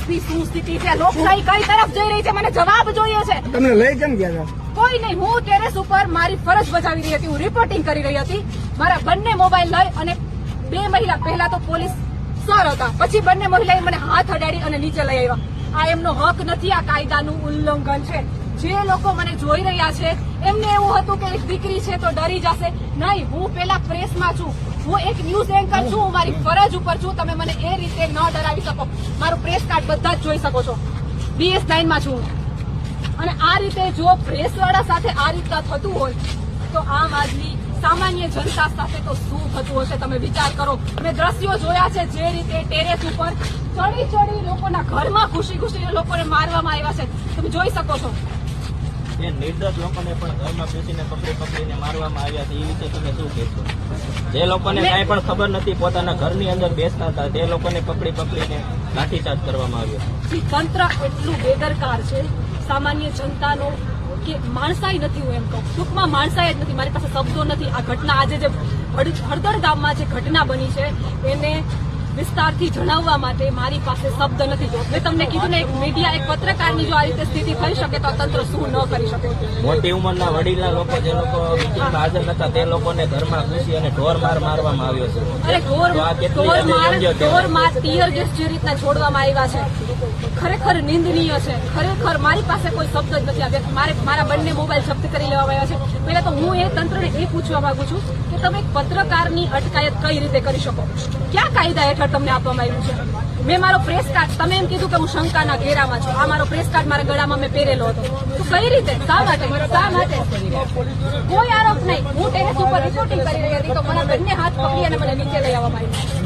દેશની શું સ્થિતિ છે, લોકશાહી કઈ તરફ જઈ રહી છે, મને જવાબ જોઈએ છે. તમને લઈ કેમ ગયા હતા? કોઈ નહીં, હું ટેરેસ ઉપર મારી ફરજ બજાવી રહી હતી, હું રિપોર્ટિંગ કરી રહી હતી. મારા બંને મોબાઈલ લઈ અને બે મહિલા, પહેલા તો પોલીસ સર હતા, પછી બંને મહિલાએ મને હાથ અડાડી અને નીચે લઈ આવ્યા. આ એમનો હક નથી, આ કાયદાનું ઉલ્લંઘન છે. જે લોકો મને જોઈ રહ્યા છે એમને એવું હતું કે એક દીકરી છે તો ડરી જશે. નહીં, હું પેલા પ્રેસમાં છું, હું એક ન્યૂઝ એન્કર છું, હું મારી ફરજ ઉપર છું. તમે મને એ રીતે ન ડરાવી શકો. મારું પ્રેસ કાર્ડ બધા જ જોઈ શકો છો. BS9 માં છું અને આ રીતે જો પ્રેસ વાળા સાથે આ રીતના થતું હોય તો આમ આદમી સામાન્ય જનતા સાથે તો શું થતું હશે તમે વિચાર કરો. મેં દ્રશ્યો જોયા છે જે રીતે ટેરેસ ઉપર ચડી લોકોના ઘરમાં ખુશી લોકોને મારવામાં આવ્યા છે, તમે જોઈ શકો છો. એ નિર્દોષ લોકોને પણ ઘરમાં બેસીને પકડીને મારવામાં આવ્યા છે, એ વિશે તમે શું કહેશો? જે લોકોને કાંઈ પણ ખબર નથી, પોતાના ઘરની અંદર બેસતા હતા, તે લોકોને પકડીને લાઠીચાર્જ કરવામાં આવ્યો. તંત્ર એટલું બેદરકાર છે સામાન્ય જનતાનો કે માણસાઈ નથી. હું એમ કહું, ટૂંકમાં માણસાઈ જ નથી. મારી પાસે શબ્દો નથી. આ ઘટના આજે જે હળદર ગામમાં જે ઘટના બની છે એને વિસ્તારથી જણાવવા માટે મારી પાસે શબ્દ નથી. જો મેં તમને કીધું ને, એક મીડિયા, એક પત્રકારની જો આ રીતે સ્થિતિ થઈ શકે તો તંત્ર શું ન કરી શકે. મોટી ઉંમરના વડીલના લોકો, જે લોકો મિટિંગમાં હાજર હતા, તે લોકોને ઘરમાં ઘૂસી અને ઢોરમાર મારવામાં આવ્યો છે. અરે ઢોરમાર ટીયર ગેસ જે રીતના છોડવામાં આવ્યા છે, ખરેખર નિંદનીય છે. ખરેખર મારી પાસે કોઈ શબ્દ જ નથી. મારા બંને મોબાઈલ જપ્ત કરી લેવામાં આવ્યા છે. પહેલા તો હું એ તંત્રને એ પૂછવા માંગુ છું કે તમે એક પત્રકારની અટકાયત કઈ રીતે કરી શકો? ક્યાં કાયદા હેઠળ તમને આપવામાં આવ્યું છે? મેં મારો પ્રેસ કાર્ડ, તમે એમ કીધું કે હું શંકાના ઘેરામાં છું, આ મારો પ્રેસ કાર્ડ મારા ગળામાં મેં પહેરેલો હતો, તો કઈ રીતે, શા માટે? કોઈ આરોપ નહીં. હું ટેરેસ ઉપર રિપોર્ટિંગ કરી રહી હતી તો મને બંને હાથ પકડી અને મને નીચે લઈ આવવામાં આવ્યું.